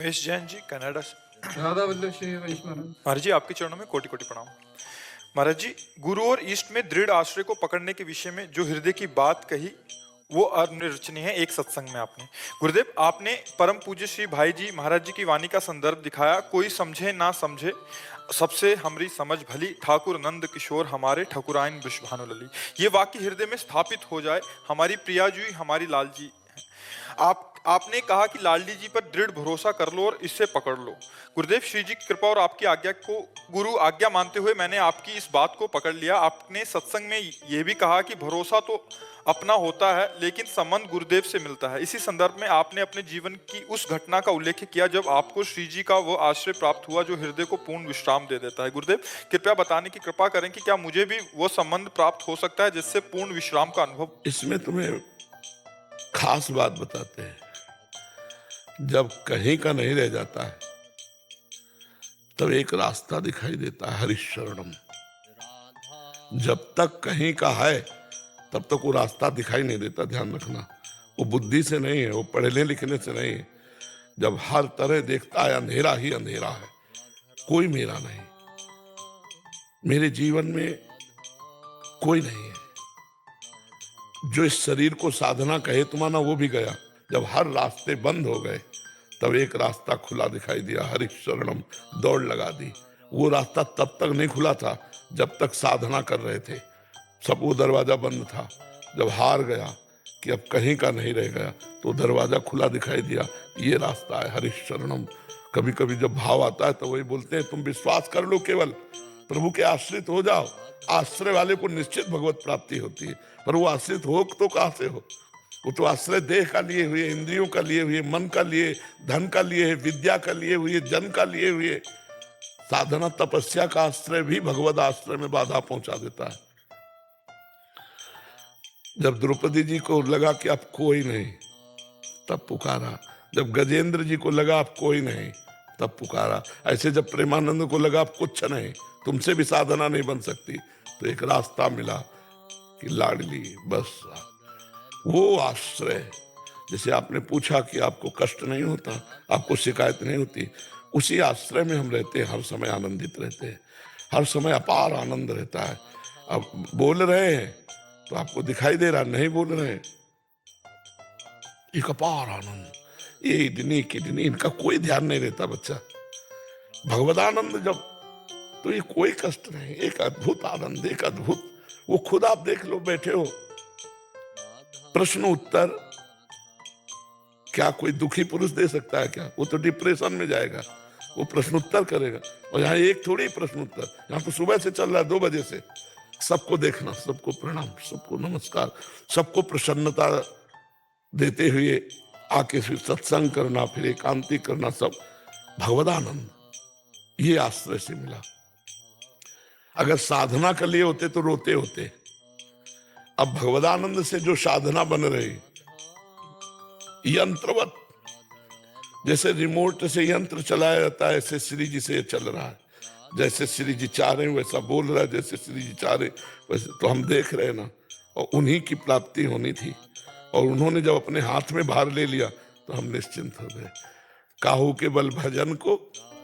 Ramesh Jain ji Canada से। राधा वल्लभ श्री रमेश महाराज। महाराज जी आपके चरणों में कोटि कोटि प्रणाम। महाराज जी, गुरु और इष्ट में दृढ़ आश्रय को पकड़ने के विषय में जो हृदय की बात कही वो अनिर्वचनीय है। एक सत्संग में आपने गुरुदेव आपने परम पूज्य श्री भाई जी महाराज जी की वाणी का संदर्भ दिखाया। कोई समझे ना समझे सबसे हमरी समझ भली, ठाकुर नंद किशोर हमारे ठकुराइन वृषभानु लली। ये वाक्य हृदय में स्थापित हो जाए। हमारी प्रिया जी हमारी लाल जी आपने कहा कि लालजी जी पर दृढ़ भरोसा कर लो और इससे पकड़ लो। गुरुदेव श्री जी की कृपा और आपकी आज्ञा को गुरु आज्ञा मानते हुए मैंने आपकी इस बात को पकड़ लिया। आपने सत्संग में यह भी कहा कि भरोसा तो अपना होता है लेकिन संबंध गुरुदेव से मिलता है। इसी संदर्भ में आपने अपने जीवन की उस घटना का उल्लेख किया जब आपको श्री जी का वो आश्रय प्राप्त हुआ जो हृदय को पूर्ण विश्राम दे देता है। गुरुदेव कृपया बताने की कृपा करें कि क्या मुझे भी वो संबंध प्राप्त हो सकता है जिससे पूर्ण विश्राम का अनुभव। इसमें तुम्हें खास बात बताते हैं, जब कहीं का नहीं रह जाता है तब एक रास्ता दिखाई देता है, हरिशरणम। जब तक कहीं का है तब तक वो रास्ता दिखाई नहीं देता। ध्यान रखना, वो बुद्धि से नहीं है, वो पढ़ने लिखने से नहीं है। जब हर तरह देखता है अंधेरा ही अंधेरा है, कोई मेरा नहीं, मेरे जीवन में कोई नहीं है। जो इस शरीर को साधना कहे तुम्हारा वो भी गया। जब हर रास्ते बंद हो गए तब एक रास्ता खुला दिखाई दिया, हरिशरणम। दौड़ लगा दी। वो रास्ता तब तक नहीं खुला था जब तक साधना कर रहे थे, सब वो दरवाजा बंद था। जब हार गया कि अब कहीं का नहीं रह गया तो दरवाजा खुला दिखाई दिया, ये रास्ता है हरिशरणम। कभी कभी जब भाव आता है तो वही बोलते हैं तुम विश्वास कर लो, केवल प्रभु के आश्रित हो जाओ। आश्रय वाले को निश्चित भगवत प्राप्ति होती है, पर वो आश्रित हो तो कहां से हो? वो तो आश्रय देह का लिए हुए, इंद्रियों का लिए हुए, मन का लिए, धन का लिए, विद्या का लिए हुए, जन का लिए हुए। साधना तपस्या का आश्रय भी भगवत आश्रय में बाधा पहुंचा देता है। जब द्रौपदी जी को लगा कि अब कोई नहीं तब पुकारा। जब गजेंद्र जी को लगा अब कोई नहीं तब पुकारा। ऐसे जब प्रेमानंद को लगा अब कुछ नहीं, तुमसे भी साधना नहीं बन सकती, तो एक रास्ता मिला कि लाडली बस वो आश्रय। जैसे आपने पूछा कि आपको कष्ट नहीं होता, आपको शिकायत नहीं होती, उसी आश्रय में हम रहते हैं। हर समय आनंदित रहते हैं, हर समय अपार आनंद रहता है। अब बोल रहे हैं तो आपको दिखाई दे रहा, नहीं बोल रहे हैं एक अपार आनंद। ये इतनी कितनी इनका कोई ध्यान नहीं रहता बच्चा। भगवदानंद जब तो ये कोई कष्ट नहीं, एक अद्भुत आनंद, एक अद्भुत। वो खुद आप देख लो, बैठे हो प्रश्न उत्तर, क्या कोई दुखी पुरुष दे सकता है क्या? वो तो डिप्रेशन में जाएगा, वो प्रश्न उत्तर करेगा। और यहाँ एक थोड़ी प्रश्न उत्तर, यहाँ तो सुबह से चल रहा है 2 बजे से। सबको देखना, सबको प्रणाम, सबको नमस्कार, सबको प्रसन्नता देते हुए आके फिर सत्संग करना, फिर एकांति करना, सब भगवदानंद ये आश्रय से मिला। अगर साधना के लिए होते तो रोते होते। अब भगवदानंद से जो साधना बन रही, यंत्रवत, जैसे रिमोट से यंत्र चलाया जाता है, ऐसे श्री जी से चल रहा है। जैसे श्री जी चाह रहे हैं वैसा बोल रहा है, जैसे श्री जी चाह रहे वैसे तो हम देख रहे हैं ना। और उन्हीं की प्राप्ति होनी थी, और उन्होंने जब अपने हाथ में भार ले लिया तो हम निश्चिंत हो गए। काहू के बल भजन को,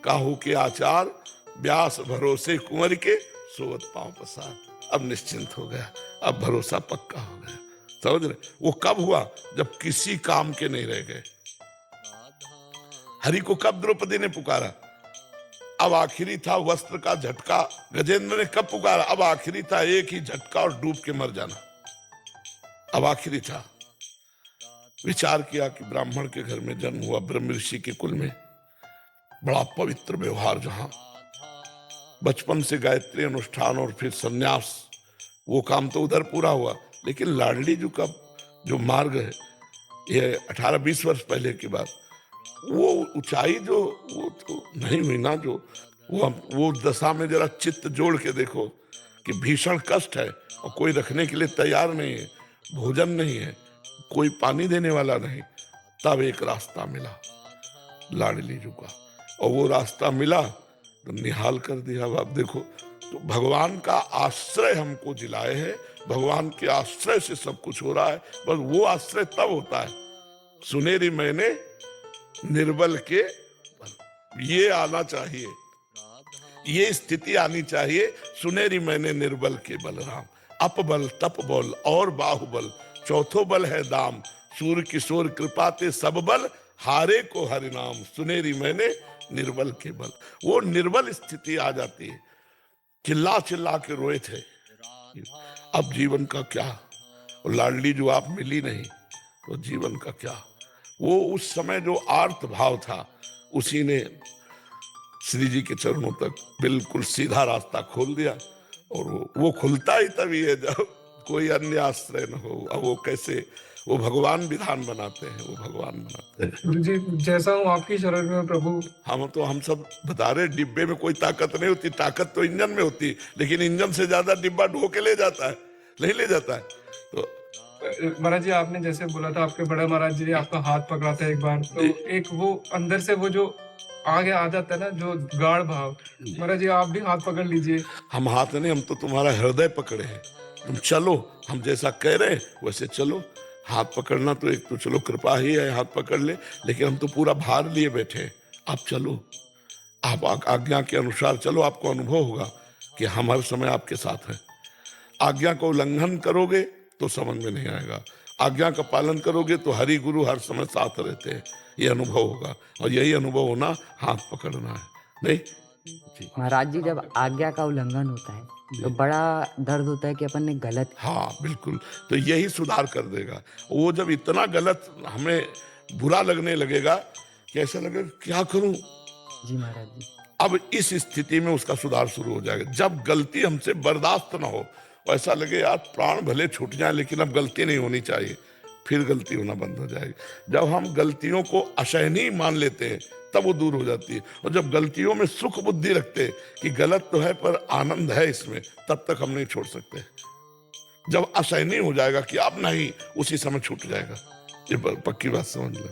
काहू के आचार, व्यास भरोसे कुंवर के, सोवत पांव प्रसाद। अब निश्चिंत हो गया, अब भरोसा पक्का हो गया। समझ रहे? वो कब हुआ? जब किसी काम के नहीं रह गए। हरि को कब द्रौपदी ने पुकारा? अब आखिरी था वस्त्र का झटका। गजेंद्र ने कब पुकारा? अब आखिरी था एक ही झटका और डूब के मर जाना। अब आखिरी था। विचार किया कि ब्राह्मण के घर में जन्म हुआ, ब्रह्म ऋषि के कुल में, बड़ा पवित्र व्यवहार, जहां बचपन से गायत्री अनुष्ठान और फिर सन्यास, वो काम तो उधर पूरा हुआ। लेकिन लाडली जी का जो मार्ग है, ये 18-20 वर्ष पहले की बात, वो ऊंचाई जो वो तो नहीं हुई ना। जो वो दशा में जरा चित्त जोड़ के देखो कि भीषण कष्ट है और कोई रखने के लिए तैयार नहीं है, भोजन नहीं है, कोई पानी देने वाला नहीं। तब एक रास्ता मिला लाडली जी का, और वो रास्ता मिला तो निहाल कर दिया। अब आप देखो, तो भगवान का आश्रय हमको जिलाए है, भगवान के आश्रय से सब कुछ हो रहा है। बस वो आश्रय तब होता है, सुनेरी मैंने निर्बल के ये आना चाहिए, ये स्थिति आनी चाहिए। सुनेरी मैंने निर्बल के बलराम, अपबल तप बल और बाहुबल, चौथो बल है दाम, सूर्य किशोर कृपा ते सब बल, हारे को हरिनाम। सुनेरी मैंने निर्बल के बल, वो निर्बल स्थिति आ जाती है। चिल्ला चिल्ला के रोए थे, अब जीवन का क्या, और लाडली जो आप मिली नहीं तो जीवन का क्या। वो उस समय जो आर्त भाव था, उसी ने श्री जी के चरणों तक बिल्कुल सीधा रास्ता खोल दिया। और वो खुलता ही तभी है जब कोई अन्य आश्रय न हो। अब वो कैसे, वो भगवान विधान बनाते हैं, वो भगवान बनाते हैं। गुरु जी जैसा हूँ आपकी शरण में प्रभु। हम सब बता रहे, डिब्बे में कोई ताकत नहीं होती, ताकत तो इंजन में होती, लेकिन इंजन से ज्यादा डिब्बा ढो के ले जाता है, नहीं ले जाता है। तो महाराज जी आपने जैसे बोला था, आपके बड़े महाराज जी ने आपका हाथ पकड़ा था एक बार, तो एक वो अंदर से वो जो आगे आ जाता है ना, जो गाढ़ भाव। महाराज जी आप भी हाथ पकड़ लीजिए। हम हाथ नहीं, हम तो तुम्हारा हृदय पकड़े हैं। तुम चलो, हम जैसा कह रहे हैं वैसे चलो। हाथ पकड़ना तो एक तो चलो कृपा ही है, हाथ पकड़ ले, लेकिन हम तो पूरा भार लिए बैठे हैं। आप चलो, आप आज्ञा के अनुसार चलो। आपको अनुभव होगा कि हम हर समय आपके साथ हैं। आज्ञा को उल्लंघन करोगे तो समझ में नहीं आएगा, आज्ञा का पालन करोगे तो हरि गुरु हर समय साथ रहते हैं, ये अनुभव होगा। और यही अनुभव होना, हाथ पकड़ना है, नहीं। महाराज जी जब आज्ञा का उल्लंघन होता है तो बड़ा दर्द होता है कि अपन ने गलत। हाँ बिल्कुल, तो यही सुधार कर देगा। वो जब इतना गलत हमें बुरा लगने लगेगा कि ऐसा लगेगा क्या करूं। जी महाराज जी। अब इस स्थिति में उसका सुधार शुरू हो जाएगा। जब गलती हमसे बर्दाश्त ना हो, ऐसा लगे यार प्राण भले छूट जाए लेकिन अब गलती नहीं होनी चाहिए, फिर गलती होना बंद हो जाएगी। जब हम गलतियों को असहनीय मान लेते हैं तब वो दूर हो जाती है। और जब गलतियों में सुख बुद्धि रखते हैं कि गलत तो है पर आनंद है इसमें, तब तक हम नहीं छोड़ सकते। जब असहनीय हो जाएगा कि अब नहीं, उसी समय छूट जाएगा। ये पक्की बात समझ लो।